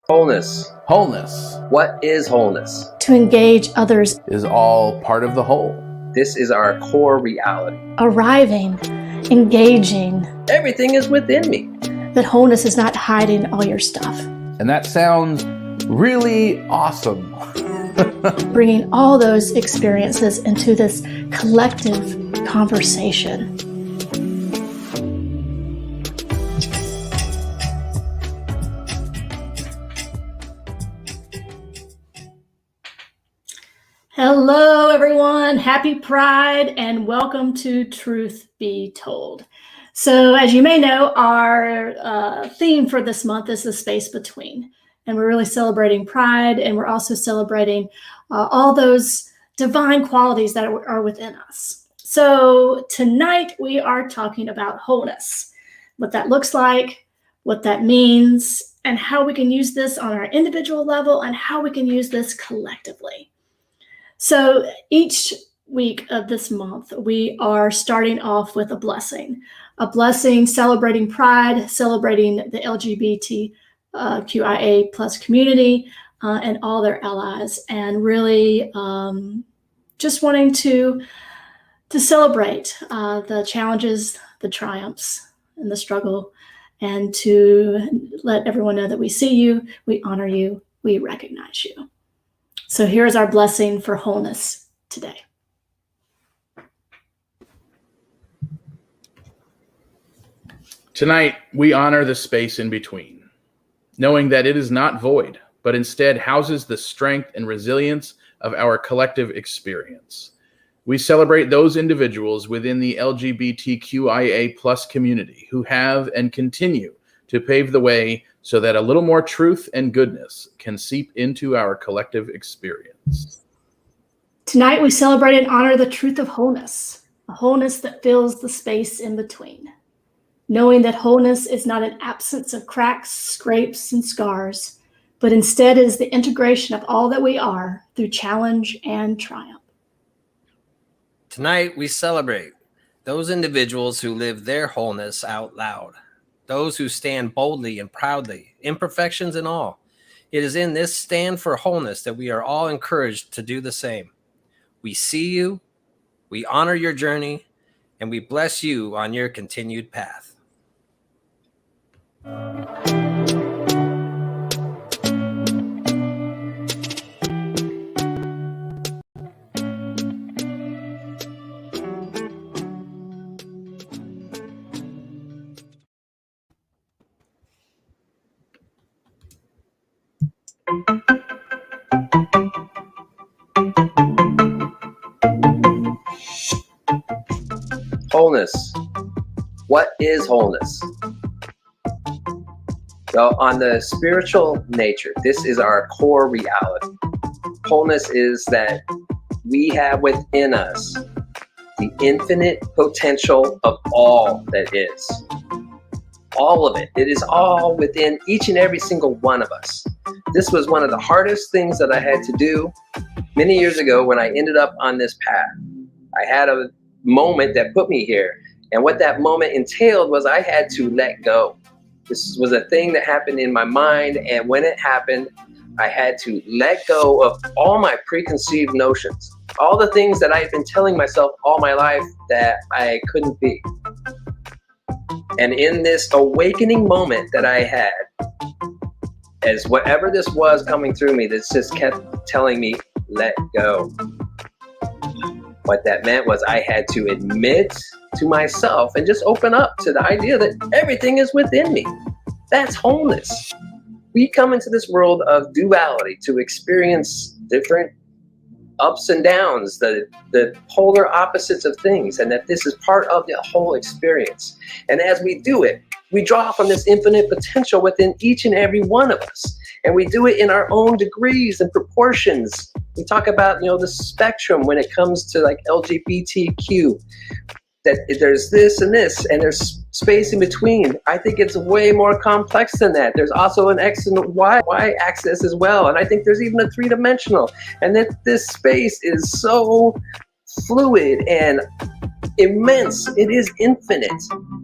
Wholeness. Wholeness. What is wholeness? To engage others. Is all part of the whole. This is our core reality. Arriving, engaging. Everything is within me. That wholeness is not hiding all your stuff. And that sounds really awesome. Bringing all those experiences into this collective conversation. Hello, everyone. Happy Pride and welcome to Truth Be Told. So as you may know, our theme for this month is the space between. And we're really celebrating Pride, and we're also celebrating all those divine qualities that are within us. So tonight we are talking about wholeness, what that looks like, what that means, and how we can use this on our individual level and how we can use this collectively. So each week of this month, we are starting off with a blessing celebrating Pride, celebrating the LGBTQIA plus community and all their allies, and really just wanting to celebrate the challenges, the triumphs, and the struggle, and to let everyone know that we see you, we honor you, we recognize you. So here's our blessing for wholeness today. Tonight, we honor the space in between, knowing that it is not void, but instead houses the strength and resilience of our collective experience. We celebrate those individuals within the LGBTQIA plus community who have and continue to pave the way so that a little more truth and goodness can seep into our collective experience. Tonight, we celebrate and honor the truth of wholeness, a wholeness that fills the space in between. Knowing that wholeness is not an absence of cracks, scrapes, and scars, but instead is the integration of all that we are through challenge and triumph. Tonight, we celebrate those individuals who live their wholeness out loud, those who stand boldly and proudly, imperfections and all. It is in this stand for wholeness that we are all encouraged to do the same. We see you, we honor your journey, and we bless you on your continued path. Wholeness. What is wholeness? Well, on the spiritual nature, this is our core reality. Wholeness is that we have within us the infinite potential of all that is. All of it. It is all within each and every single one of us. This was one of the hardest things that I had to do many years ago when I ended up on this path. I had a moment that put me here. And what that moment entailed was I had to let go. This was a thing that happened in my mind. And when it happened, I had to let go of all my preconceived notions, all the things that I had been telling myself all my life that I couldn't be. And in this awakening moment that I had, as whatever this was coming through me, this just kept telling me, let go. What that meant was I had to admit to myself and just open up to the idea that everything is within me. That's wholeness. We come into this world of duality to experience different ups and downs, the polar opposites of things, and that this is part of the whole experience. And as we do it, we draw from this infinite potential within each and every one of us. And we do it in our own degrees and proportions. We talk about, the spectrum when it comes to like LGBTQ, that there's this and this, and there's space in between. I think it's way more complex than that. There's also an X and Y axis as well. And I think there's even a 3-dimensional. And that this space is so fluid and immense. It is infinite.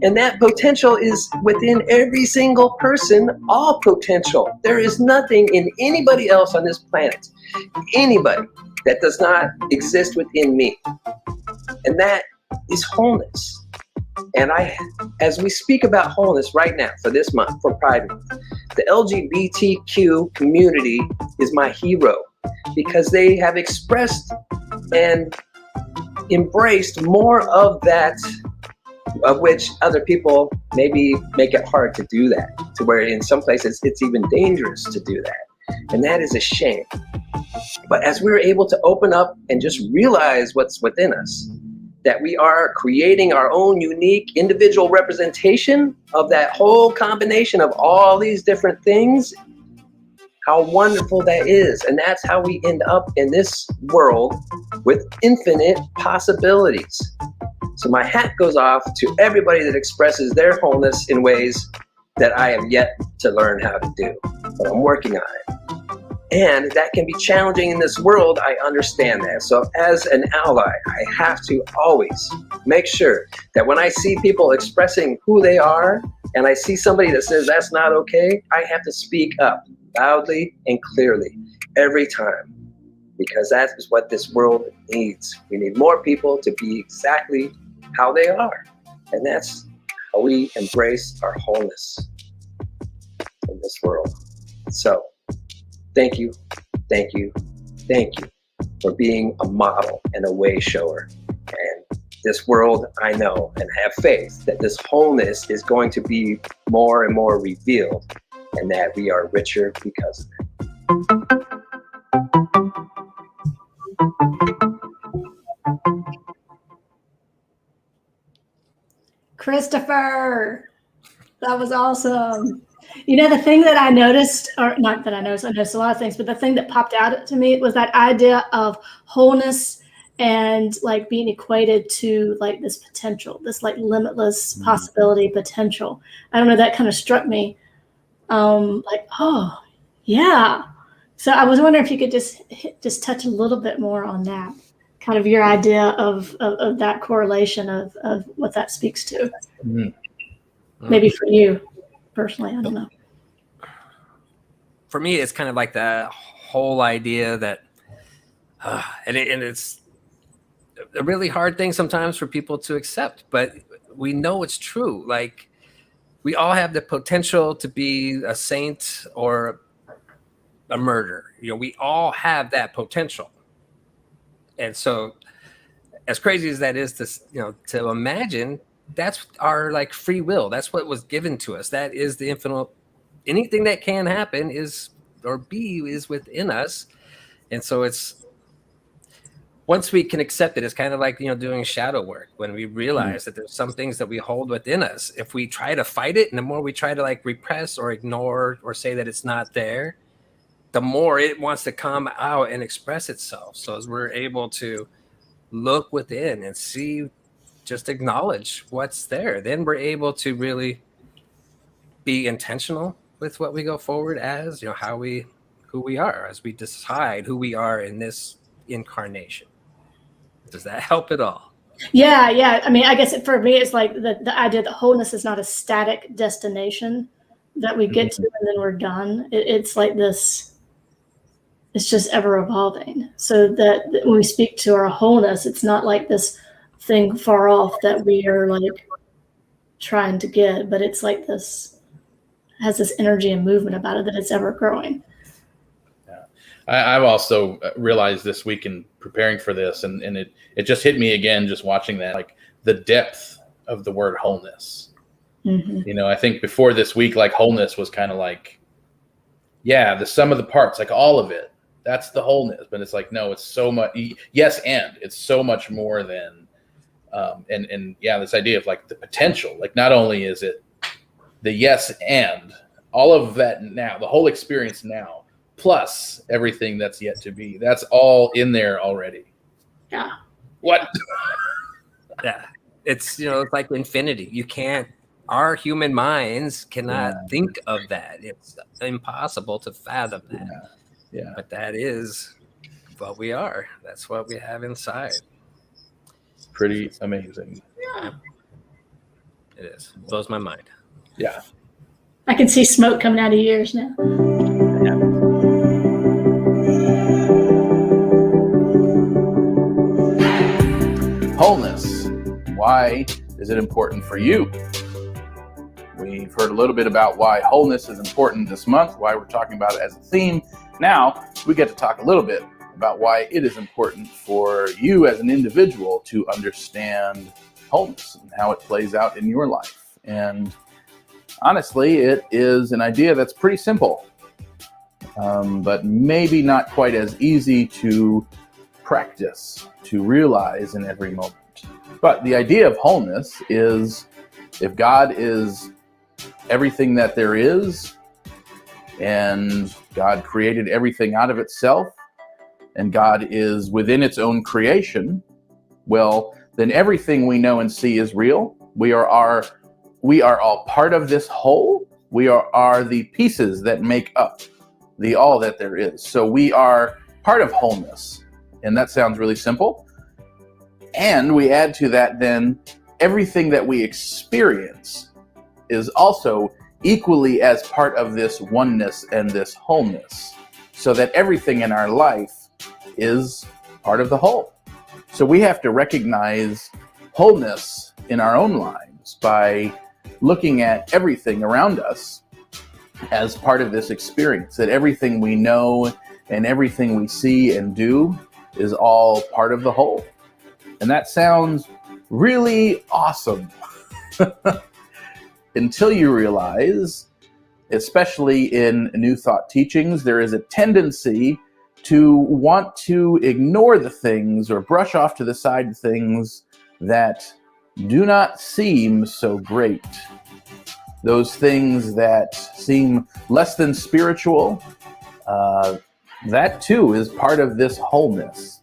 And that potential is within every single person, all potential. There is nothing in anybody else on this planet, anybody, that does not exist within me. And that is wholeness. And as we speak about wholeness right now for this month, for Pride Month, the LGBTQ community is my hero because they have expressed and embraced more of that, of which other people maybe make it hard to do that, to where in some places it's even dangerous to do that. And that is a shame. But as we're able to open up and just realize what's within us, that we are creating our own unique individual representation of that whole combination of all these different things, how wonderful that is. And that's how we end up in this world with infinite possibilities. So my hat goes off to everybody that expresses their wholeness in ways that I have yet to learn how to do, but I'm working on it. And that can be challenging in this world. I understand that. So as an ally, I have to always make sure that when I see people expressing who they are, and I see somebody that says that's not okay, I have to speak up loudly and clearly every time, because that is what this world needs. We need more people to be exactly how they are. And that's how we embrace our wholeness in this world. So thank you, thank you, thank you for being a model and a way shower. And this world, I know and have faith that this wholeness is going to be more and more revealed, and that we are richer because of it. Christopher, that was awesome. You know, the thing that I noticed, or not that I noticed a lot of things, but the thing that popped out to me was that idea of wholeness and like being equated to like this potential, this like limitless possibility potential. I don't know, that kind of struck me. Like, oh, yeah. So I was wondering if you could just touch a little bit more on that, kind of your idea of that correlation of what that speaks to. Mm-hmm. Maybe for you personally, I don't know. For me, it's kind of like the whole idea that, and it's a really hard thing sometimes for people to accept, but we know it's true. Like, we all have the potential to be a saint or a murderer. You know, we all have that potential. And so, as crazy as that is to imagine, that's our like free will. That's what was given to us. That is the infinite. Anything that can happen is within us. And so it's, once we can accept it, it's kind of like, doing shadow work. When we realize that there's some things that we hold within us, if we try to fight it, and the more we try to like repress or ignore or say that it's not there, the more it wants to come out and express itself. So as we're able to look within and see, just acknowledge what's there, then we're able to really be intentional with what we go forward as, who we are, as we decide who we are in this incarnation. Does that help at all? Yeah. I mean, I guess for me, it's like the idea that wholeness is not a static destination that we get to and then we're done. It's like this, it's just ever evolving. So that when we speak to our wholeness, it's not like this thing far off that we are like trying to get, but it's like this, has this energy and movement about it that it's ever growing. I've also realized this week in preparing for this, and it just hit me again, just watching that, like the depth of the word wholeness. Mm-hmm. I think before this week, like wholeness was kind of like, yeah, the sum of the parts, like all of it, that's the wholeness. But it's like, no, it's so much. Yes. And it's so much more than, and yeah, this idea of like the potential, like not only is it the yes and all of that now, the whole experience now, plus everything that's yet to be. That's all in there already. Yeah. What? Yeah. It's, it's like infinity. Our human minds cannot think of that. It's impossible to fathom that. Yeah. But that is what we are. That's what we have inside. Pretty amazing. Yeah. It is. It blows my mind. Yeah. I can see smoke coming out of your ears now. Wholeness. Why is it important for you? We've heard a little bit about why wholeness is important this month, why we're talking about it as a theme. Now we get to talk a little bit about why it is important for you as an individual to understand wholeness and how it plays out in your life. And honestly, it is an idea that's pretty simple, but maybe not quite as easy to practice, to realize in every moment. But the idea of wholeness is, if God is everything that there is, and God created everything out of itself, and God is within its own creation, well, then everything we know and see is real. We are all part of this whole. We are the pieces that make up the all that there is. So we are part of wholeness. And that sounds really simple. And we add to that then everything that we experience is also equally as part of this oneness and this wholeness, so that everything in our life is part of the whole. So we have to recognize wholeness in our own lives by looking at everything around us as part of this experience, that everything we know and everything we see and do is all part of the whole. And that sounds really awesome until you realize, especially in New Thought teachings, there is a tendency to want to ignore the things or brush off to the side things that do not seem so great. Those things that seem less than spiritual, that too is part of this wholeness.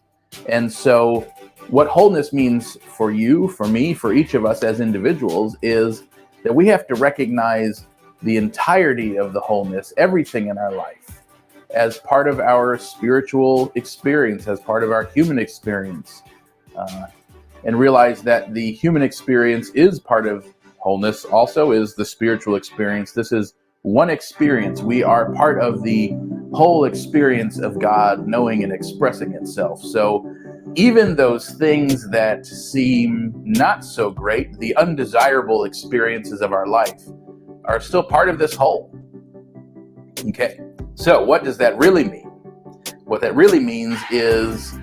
And so what wholeness means for you, for me, for each of us as individuals is that we have to recognize the entirety of the wholeness, everything in our life, as part of our spiritual experience, as part of our human experience, and realize that the human experience is part of wholeness, also is the spiritual experience. This is one experience. We are part of the whole experience of God knowing and expressing itself. So even those things that seem not so great, the undesirable experiences of our life, are still part of this whole. Okay, so what does that really mean? What that really means is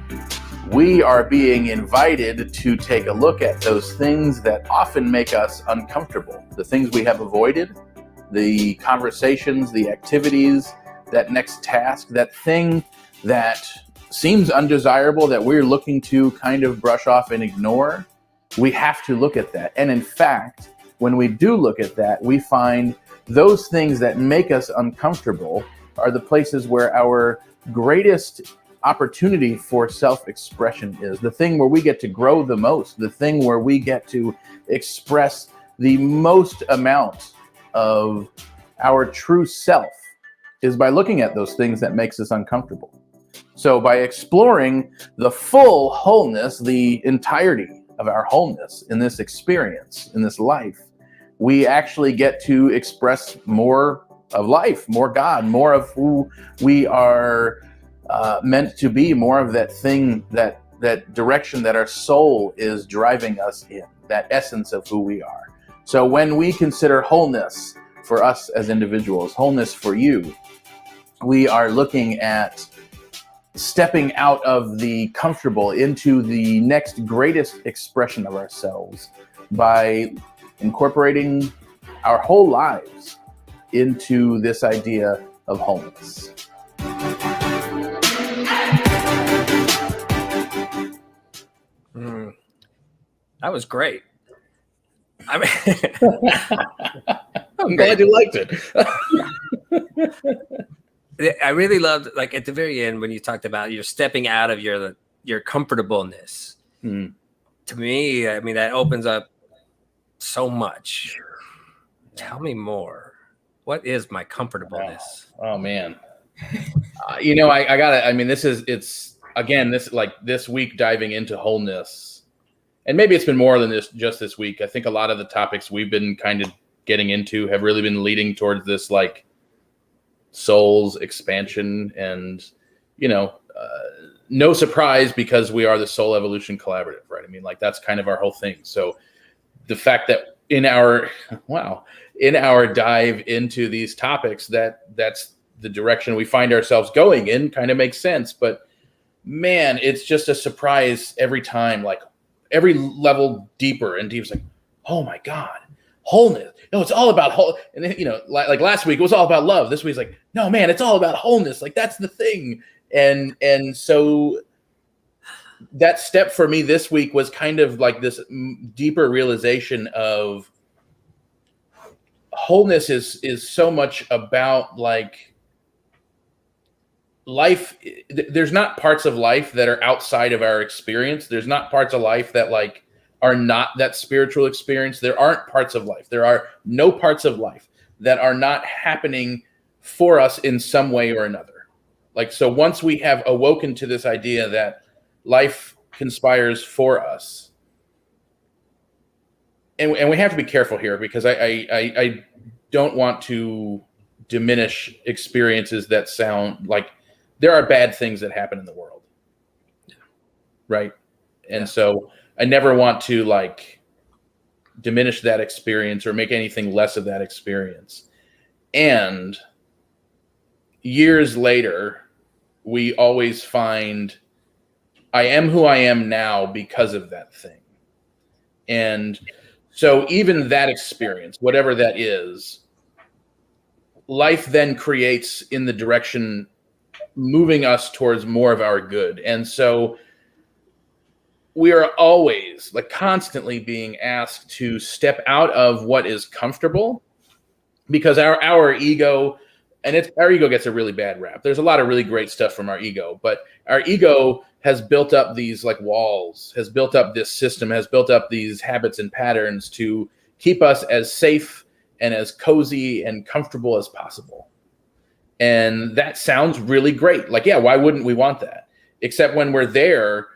we are being invited to take a look at those things that often make us uncomfortable, the things we have avoided, the conversations, the activities, that next task, that thing that seems undesirable that we're looking to kind of brush off and ignore. We have to look at that. And in fact, when we do look at that, we find those things that make us uncomfortable are the places where our greatest opportunity for self-expression is, the thing where we get to grow the most, the thing where we get to express the most amount of our true self is by looking at those things that makes us uncomfortable. So by exploring the full wholeness, the entirety of our wholeness in this experience, in this life, we actually get to express more of life, more God, more of who we are meant to be, more of that thing, that direction that our soul is driving us in, that essence of who we are. So when we consider wholeness for us as individuals, wholeness for you, we are looking at stepping out of the comfortable into the next greatest expression of ourselves by incorporating our whole lives into this idea of wholeness. That was great. I mean, I'm glad you liked it. I really loved, like at the very end when you talked about you're stepping out of your comfortableness. To me, I mean, that opens up so much. Tell me more. What is my comfortableness? Oh man. I gotta, I mean, this week diving into wholeness and maybe it's been more than this just this week. I think a lot of the topics we've been kind of getting into have really been leading towards this like soul's expansion, and no surprise, because we are the Soul Evolution Collaborative, right? I mean, like, that's kind of our whole thing. So the fact that in our dive into these topics, that's the direction we find ourselves going in, kind of makes sense. But man, it's just a surprise every time, like every level deeper and deeper. It's like, oh my God, wholeness. No, it's all about whole. And then, like last week, it was all about love. This week's like, no, man, it's all about wholeness. Like, that's the thing. And so that step for me this week was kind of like this deeper realization of wholeness is so much about like life. There's not parts of life that are outside of our experience. There's not parts of life that like are not that spiritual experience. There aren't parts of life. There are no parts of life that are not happening for us in some way or another. Like, so once we have awoken to this idea that life conspires for us, and we have to be careful here, because I don't want to diminish experiences that sound like there are bad things that happen in the world. Right. And so I never want to like diminish that experience or make anything less of that experience. And years later, we always find I am who I am now because of that thing. And so even that experience, whatever that is, life then creates in the direction moving us towards more of our good. And so we are always like constantly being asked to step out of what is comfortable, because our ego, and our ego gets a really bad rap. There's a lot of really great stuff from our ego, but our ego has built up these like walls, has built up this system, has built up these habits and patterns to keep us as safe and as cozy and comfortable as possible. And that sounds really great. Like, yeah, why wouldn't we want that? Except when we're there,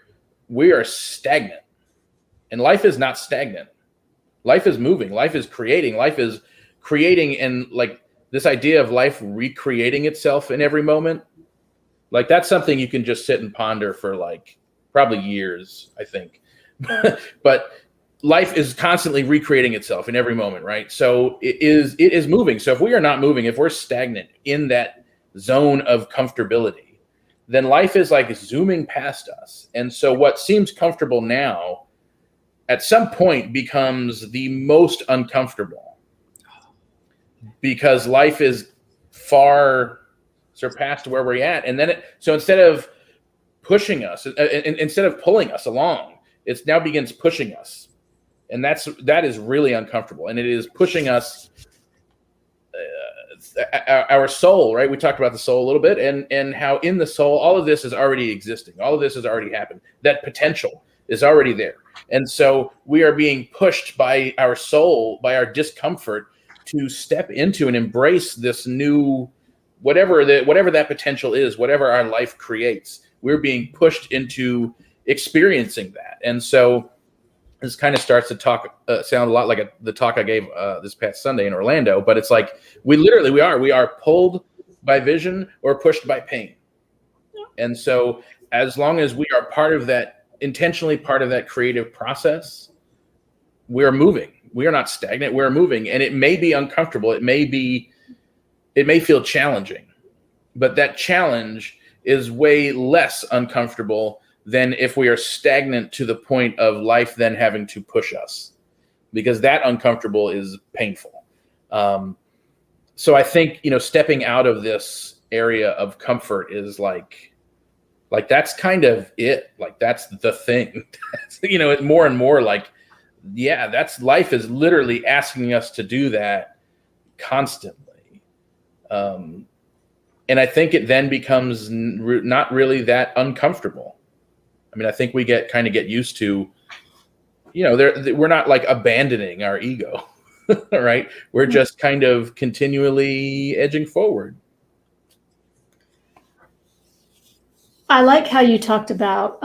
we are stagnant. And life is not stagnant. Life is moving. Life is creating. Life is creating, and like this idea of life recreating itself in every moment, like that's something you can just sit and ponder for like probably years, I think. But life is constantly recreating itself in every moment, right? So it is moving. So if we are not moving, if we're stagnant in that zone of comfortability, then life is like zooming past us. And so what seems comfortable now at some point becomes the most uncomfortable, because life is far surpassed where we're at. And then so instead of pushing us, instead of pulling us along, it now begins pushing us. And that is really uncomfortable. And it is pushing us, our soul, right? We talked about the soul a little bit, and how in the soul, all of this is already existing. All of this has already happened. That potential is already there. And so we are being pushed by our soul, by our discomfort, to step into and embrace this new, whatever that potential is, whatever our life creates. We're being pushed into experiencing that. And so this kind of starts to sound a lot like the talk I gave this past Sunday in Orlando, but it's like we are pulled by vision or pushed by pain. And so as long as we are intentionally part of that creative process, we're moving. We are not stagnant. We're moving, and it may be uncomfortable. It may feel challenging, but that challenge is way less uncomfortable than if we are stagnant to the point of life then having to push us, because that uncomfortable is painful. So I think, stepping out of this area of comfort is like that's kind of it. Like that's the thing. It's more and more like, yeah, that's life is literally asking us to do that constantly. And I think it then becomes not really that uncomfortable. I mean, I think we get used to, we're not like abandoning our ego, right? We're just kind of continually edging forward. I like how you talked about,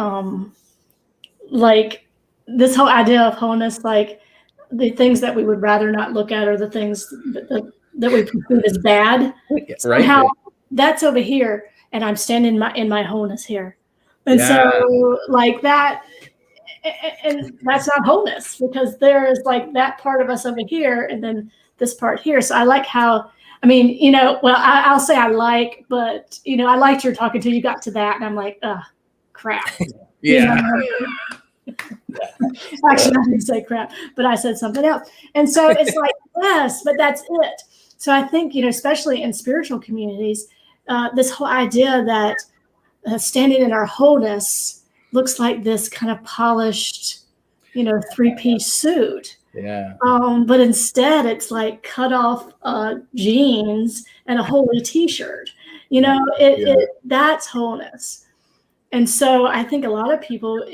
like this whole idea of wholeness, like the things that we would rather not look at are the things that we perceive as bad. Right. Somehow that's over here, and I'm standing in my wholeness here. And Yeah. so like that, and that's not wholeness, because there is like that part of us over here and then this part here. So I like how, I mean, you know, well, I'll say I like, but, you know, I liked your talking to, you got to that, and I'm like, crap. Yeah. You know? Actually, I didn't say crap, but I said something else. And so it's like, yes, but that's it. So I think, you know, especially in spiritual communities, this whole idea that standing in our wholeness looks like this kind of polished, you know, 3-piece suit. Yeah. But instead it's like cut off jeans and a holy t-shirt. You know, that's wholeness. And so I think a lot of people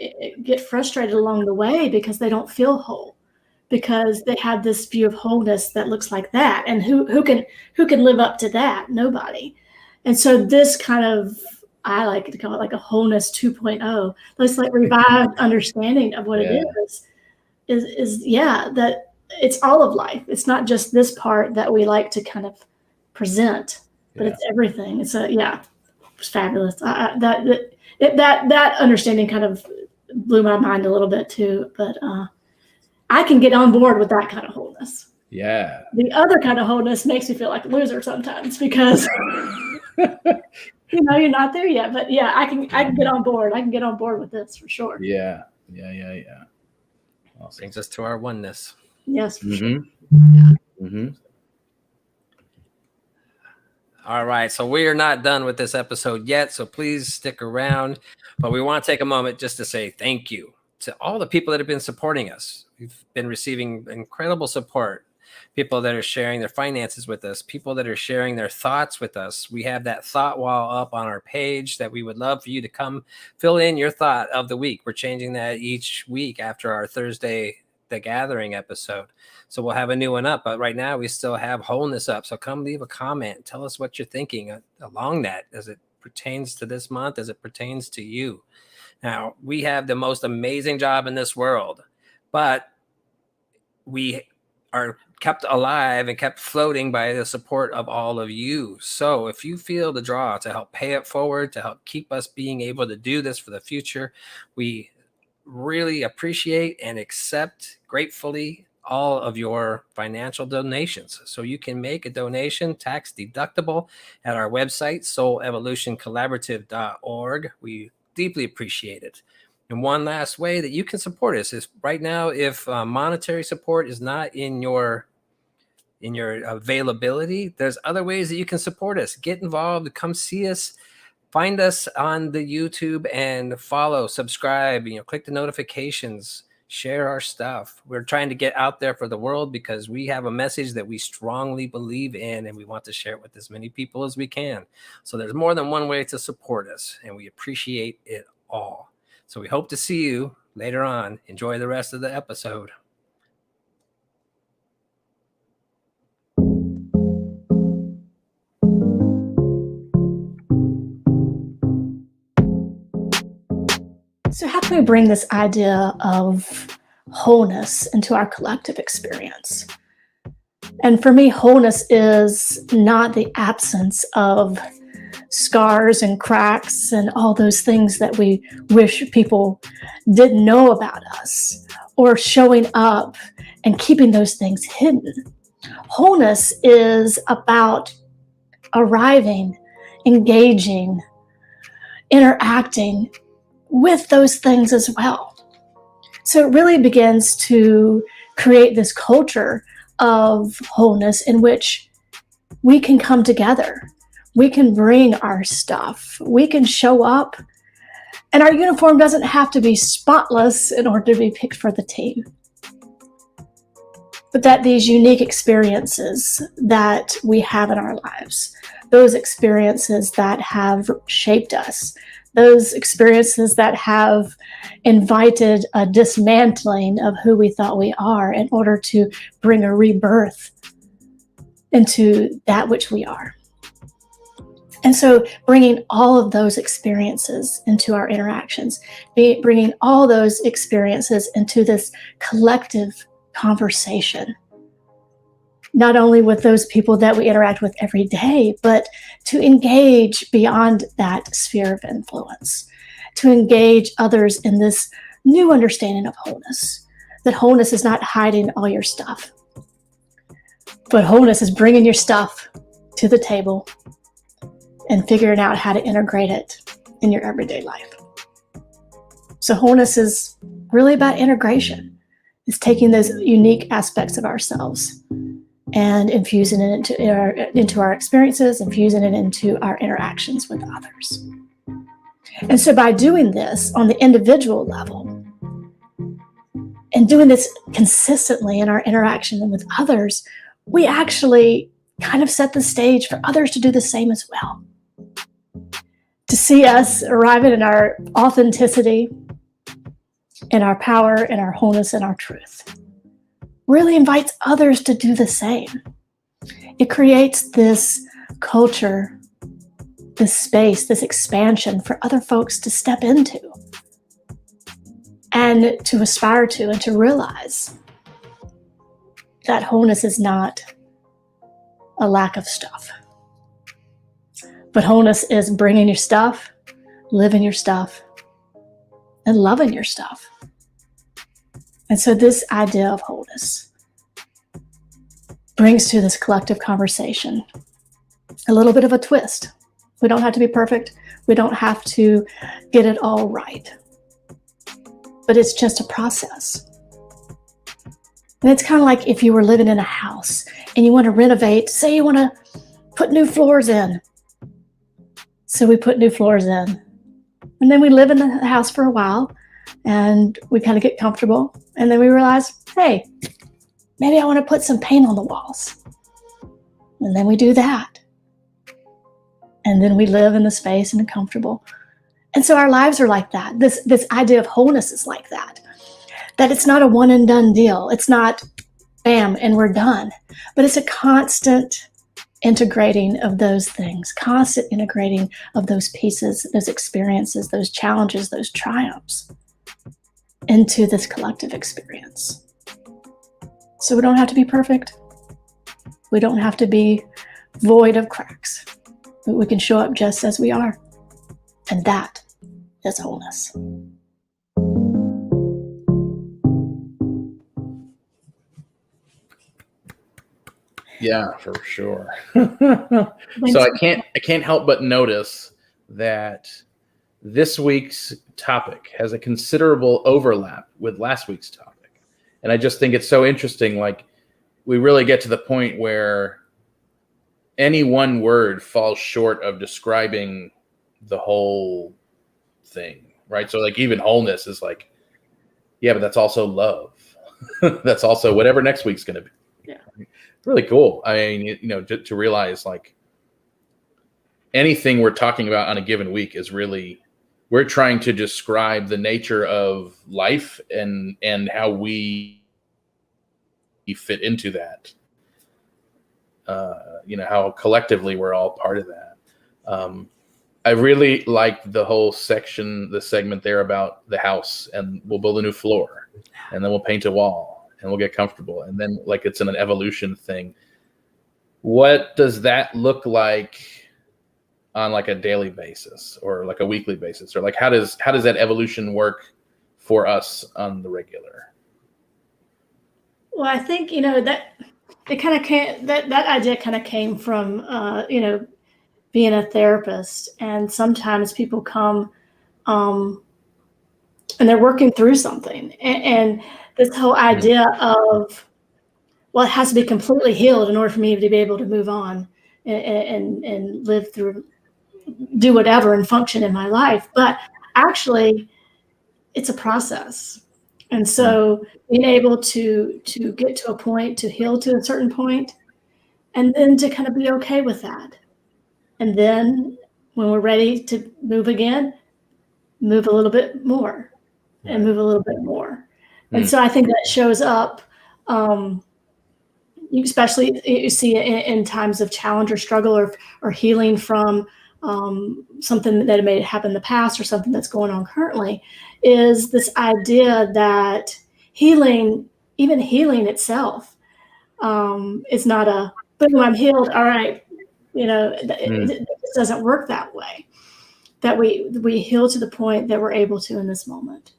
get frustrated along the way because they don't feel whole, because they have this view of wholeness that looks like that. And who can live up to that? Nobody. And so this kind of, I like to call it like a wholeness 2.0. This like revived understanding of what it is that it's all of life. It's not just this part that we like to kind of present, but it's everything. It's it's fabulous. That understanding kind of blew my mind a little bit too, but I can get on board with that kind of wholeness. Yeah. The other kind of wholeness makes me feel like a loser sometimes, because you know, you're not there yet. But yeah, I can get on board. I can get on board with this for sure. Yeah. Awesome. Brings us to our oneness. Yes, for sure. Mm-hmm. All right, so we are not done with this episode yet, so please stick around. But we want to take a moment just to say thank you to all the people that have been supporting us. We've been receiving incredible support. People that are sharing their finances with us, people that are sharing their thoughts with us. We have that thought wall up on our page that we would love for you to come fill in your thought of the week. We're changing that each week after our Thursday, the Gathering episode. So we'll have a new one up, but right now we still have wholeness up. So come leave a comment. Tell us what you're thinking along that as it pertains to this month, as it pertains to you. Now, we have the most amazing job in this world, but we are kept alive and kept floating by the support of all of you. So if you feel the draw to help pay it forward, to help keep us being able to do this for the future, we really appreciate and accept gratefully all of your financial donations. So you can make a donation tax deductible at our website, soulevolutioncollaborative.org. We deeply appreciate it. And one last way that you can support us is right now, if monetary support is not in your availability, there's other ways that you can support us. Get involved, come see us. Find us on the YouTube and follow, subscribe, click the notifications, share our stuff. We're trying to get out there for the world because we have a message that we strongly believe in, and we want to share it with as many people as we can. So there's more than one way to support us, and we appreciate it all. So we hope to see you later on. Enjoy the rest of the episode. So how can we bring this idea of wholeness into our collective experience? And for me, wholeness is not the absence of scars and cracks and all those things that we wish people didn't know about us, or showing up and keeping those things hidden. Wholeness is about arriving, engaging, interacting with those things as well. So it really begins to create this culture of wholeness in which we can come together. We can bring our stuff. We can show up. And our uniform doesn't have to be spotless in order to be picked for the team. But that these unique experiences that we have in our lives, those experiences that have shaped us, those experiences that have invited a dismantling of who we thought we are in order to bring a rebirth into that which we are. And so bringing all of those experiences into our interactions, bringing all those experiences into this collective conversation, not only with those people that we interact with every day, but to engage beyond that sphere of influence, to engage others in this new understanding of wholeness, that wholeness is not hiding all your stuff, but wholeness is bringing your stuff to the table and figuring out how to integrate it in your everyday life. So wholeness is really about integration. It's taking those unique aspects of ourselves and infusing it into our experiences, infusing it into our interactions with others. And so by doing this on the individual level and doing this consistently in our interaction with others, we actually kind of set the stage for others to do the same as well. To see us arriving in our authenticity, in our power, in our wholeness, and our truth really invites others to do the same. It creates this culture, this space, this expansion for other folks to step into and to aspire to and to realize that wholeness is not a lack of stuff. But wholeness is bringing your stuff, living your stuff, and loving your stuff. And so this idea of wholeness brings to this collective conversation a little bit of a twist. We don't have to be perfect. We don't have to get it all right. But it's just a process. And it's kind of like if you were living in a house and you want to renovate, say you want to put new floors in. So we put new floors in. And then we live in the house for a while and we kind of get comfortable. And then we realize, hey, maybe I want to put some paint on the walls. And then we do that. And then we live in the space and comfortable. And so our lives are like that. This idea of wholeness is like that. That it's not a one and done deal. It's not bam and we're done. But it's a constant integrating of those things, constant integrating of those pieces, those experiences, those challenges, those triumphs into this collective experience. So we don't have to be perfect. We don't have to be void of cracks, but we can show up just as we are. And that is wholeness. Yeah, for sure. So I can't help but notice that this week's topic has a considerable overlap with last week's topic. And I just think it's so interesting. Like, we really get to the point where any one word falls short of describing the whole thing, right? So like even wholeness is like, yeah, but that's also love. That's also whatever next week's going to be. Yeah. Really cool. I mean, to realize like anything we're talking about on a given week is really, we're trying to describe the nature of life and how we fit into that. How collectively we're all part of that. I really liked the whole the segment there about the house, and we'll build a new floor, and then we'll paint a wall, and we'll get comfortable. And then like it's an evolution thing. What does that look like on like a daily basis or like a weekly basis? Or like how does that evolution work for us on the regular? Well, I think, that it kind of came, that idea kind of came from, being a therapist. And sometimes people come and they're working through something. And this whole idea of, well, it has to be completely healed in order for me to be able to move on and live through, do whatever and function in my life. But actually, it's a process. And so being able to get to a point, to heal to a certain point, and then to kind of be okay with that. And then when we're ready to move again, move a little bit more and move a little bit more. And so I think that shows up, especially you see in times of challenge or struggle or healing from something that may have happened in the past or something that's going on currently, is this idea that healing, even healing itself, is not a boom, I'm healed, all right. It doesn't work that way. That we heal to the point that we're able to in this moment.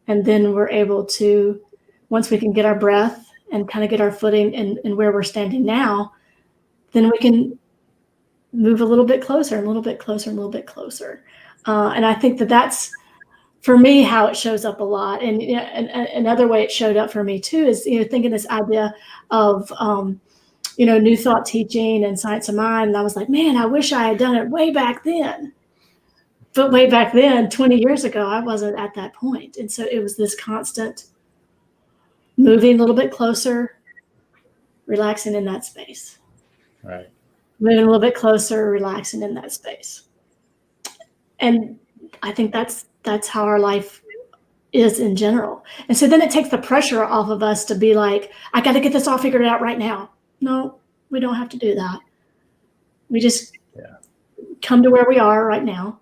And then we're able to, once we can get our breath and kind of get our footing in where we're standing now, then we can move a little bit closer and a little bit closer and a little bit closer. And I think that's, for me, how it shows up a lot. And another way it showed up for me too is, thinking this idea of, New Thought teaching and Science of Mind. And I was like, man, I wish I had done it way back then. But way back then, 20 years ago, I wasn't at that point. And so it was this constant moving a little bit closer, relaxing in that space. Right. Moving a little bit closer, relaxing in that space. And I think that's how our life is in general. And so then it takes the pressure off of us to be like, I got to get this all figured out right now. No, we don't have to do that. We just come to where we are right now.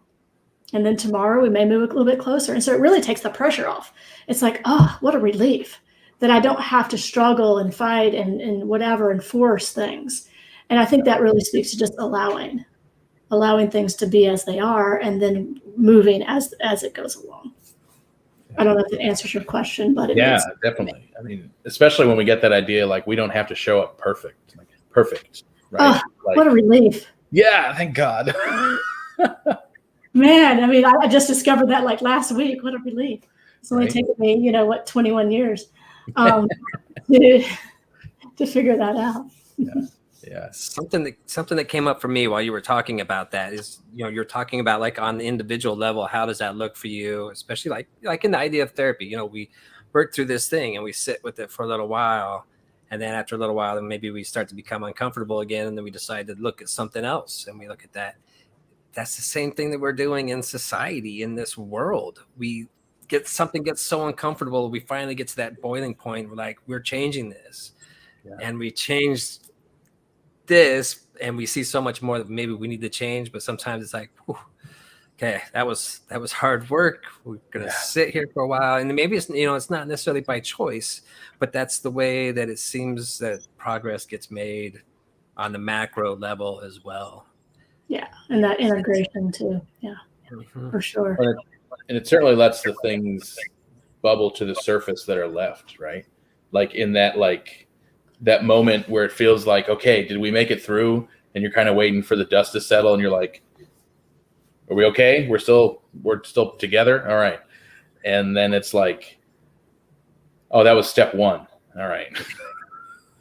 And then tomorrow we may move a little bit closer. And so it really takes the pressure off. It's like, oh, what a relief that I don't have to struggle and fight and whatever and force things. And I think that really speaks to just allowing things to be as they are, and then moving as it goes along. I don't know if it answers your question, but it is. Definitely. I mean, especially when we get that idea, like we don't have to show up perfect, right? What a relief. Yeah, thank God. Man, I mean, I just discovered that like last week. What a relief. It's only taken me, 21 years to figure that out. Yeah. Something that came up for me while you were talking about that is, you're talking about like on the individual level, how does that look for you? Especially like in the idea of therapy, we work through this thing and we sit with it for a little while. And then after a little while, then maybe we start to become uncomfortable again. And then we decide to look at something else. And we look at that. That's the same thing that we're doing in society, in this world. Something gets so uncomfortable. We finally get to that boiling point. We're like, we're changing this. Yeah. And we changed this, and we see so much more that maybe we need to change. But sometimes it's like, okay, that was hard work. We're going to sit here for a while. And maybe it's, it's not necessarily by choice, but that's the way that it seems that progress gets made on the macro level as well. Yeah, and that integration too. Yeah, for sure. And it certainly lets the things bubble to the surface that are left, right? Like in that, that moment where it feels like, okay, did we make it through? And you're kind of waiting for the dust to settle, and you're like, are we okay? We're still together, all right. And then it's like, oh, that was step one, all right.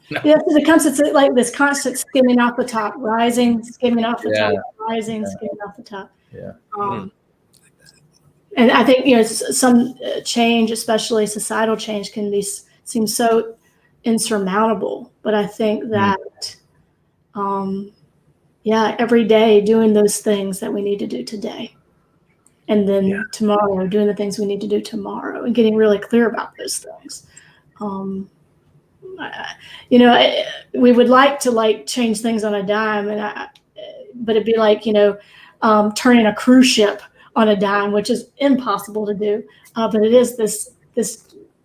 No. Yeah, so it comes to like this constant skimming off the top, rising, skimming off the top, rising, skimming off the top. Yeah. And I think some change, especially societal change, can seem so insurmountable. But I think that, every day doing those things that we need to do today, and then tomorrow doing the things we need to do tomorrow, and getting really clear about those things. We would like to change things on a dime, but it'd be like, turning a cruise ship on a dime, which is impossible to do. But it is this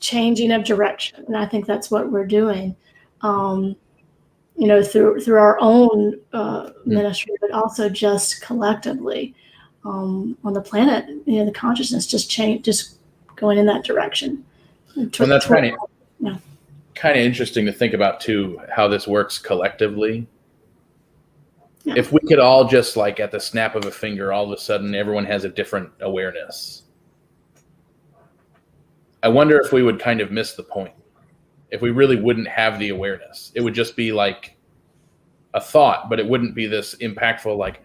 changing of direction. And I think that's what we're doing, through our own ministry, but also just collectively on the planet, the consciousness just going in that direction. And that's kind of interesting to think about too, how this works collectively. Yeah. If we could all just at the snap of a finger, all of a sudden everyone has a different awareness. I wonder if we would kind of miss the point. If we really wouldn't have the awareness, it would just be like a thought, but it wouldn't be this impactful,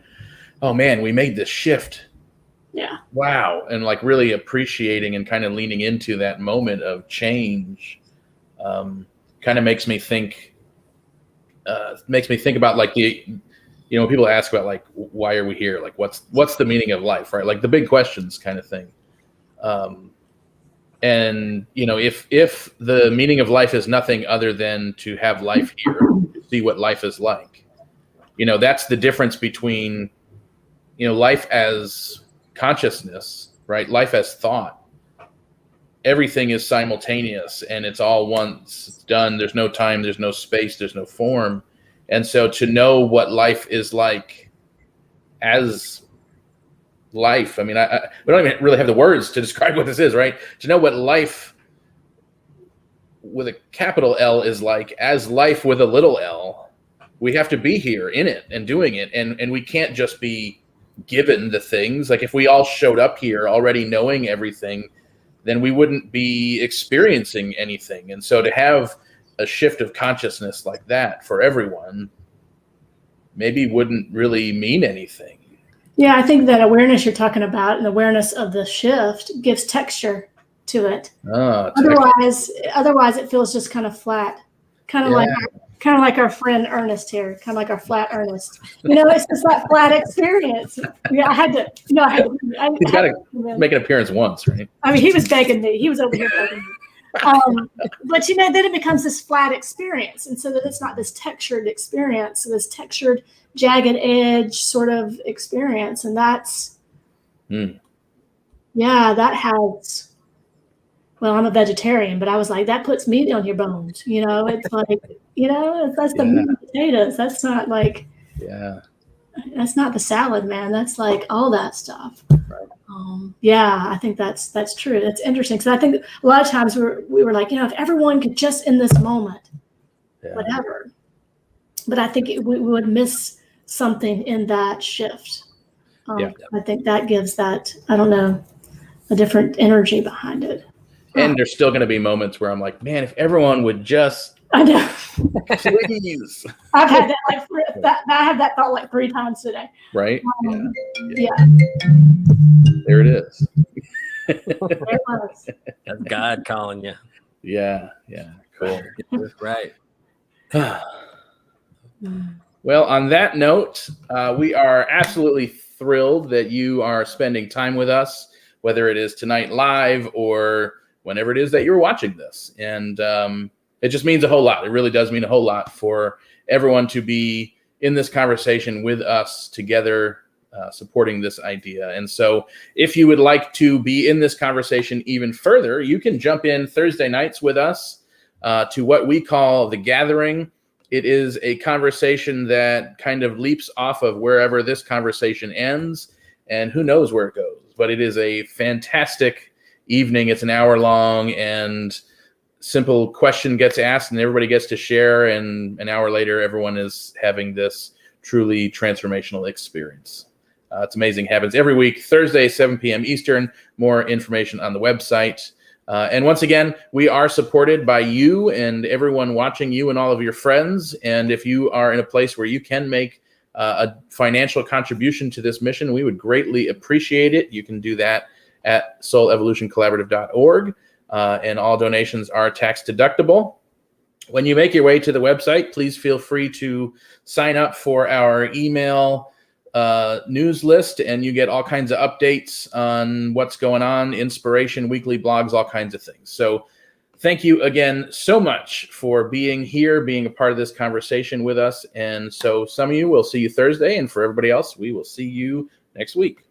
oh man, we made this shift. Yeah. Wow. And really appreciating and kind of leaning into that moment of change. Kind of makes me think about when people ask about why are we here? What's the meaning of life, right? The big questions kind of thing. And if the meaning of life is nothing other than to have life here, to see what life is like, that's the difference between, life as consciousness, right? Life as thought. Everything is simultaneous and it's all once. It's done. There's no time, there's no space, there's no form. And so to know what life is like as life, I mean, we don't even really have the words to describe what this is, right? To know what life with a capital L is like as life with a little l, we have to be here in it and doing it. And we can't just be given the things. Like if we all showed up here already knowing everything, then we wouldn't be experiencing anything. And so to have a shift of consciousness like that for everyone maybe wouldn't really mean anything. Yeah, I think that awareness you're talking about and awareness of the shift gives texture to it. Otherwise it feels just kind of flat, kind of like our friend Ernest here, kind of like our flat Ernest. It's just that flat experience. Yeah, I had to. He's got to make an appearance once, right? I mean, he was begging me. He was over here begging me. But then it becomes this flat experience, and so that it's not this textured experience, so this textured, jagged edge sort of experience, and that's, that has. Well, I'm a vegetarian, but I was like, that puts meat on your bones. It's like, that's the meat and potatoes. That's not like, that's not the salad, man. That's like all that stuff. Right. I think that's true. That's interesting. Because I think a lot of times we were like, if everyone could just in this moment, whatever. But I think we would miss something in that shift. I think that gives that, I don't know, a different energy behind it. And there's still going to be moments where I'm like, man, if everyone would just, I know, please. I've had that I have that thought like 3 times today. Right? Yeah. There it is. There it was. That's God calling you. Yeah. Cool. Right. Well, on that note, we are absolutely thrilled that you are spending time with us, whether it is tonight live or whenever it is that you're watching this. And it just means a whole lot. It really does mean a whole lot for everyone to be in this conversation with us together, supporting this idea. And so if you would like to be in this conversation even further, you can jump in Thursday nights with us to what we call The Gathering. It is a conversation that kind of leaps off of wherever this conversation ends, and who knows where it goes. But it is a fantastic evening. It's an hour long, and simple question gets asked and everybody gets to share. And an hour later, everyone is having this truly transformational experience. It's amazing. It happens every week, Thursday, 7 p.m. Eastern. More information on the website. And once again, we are supported by you and everyone watching, you and all of your friends. And if you are in a place where you can make a financial contribution to this mission, we would greatly appreciate it. You can do that at soulevolutioncollaborative.org, and all donations are tax deductible. When you make your way to the website, please feel free to sign up for our email news list, and you get all kinds of updates on what's going on, inspiration, weekly blogs, all kinds of things. So thank you again so much for being here, being a part of this conversation with us. And so some of you will see you Thursday, and for everybody else, we will see you next week.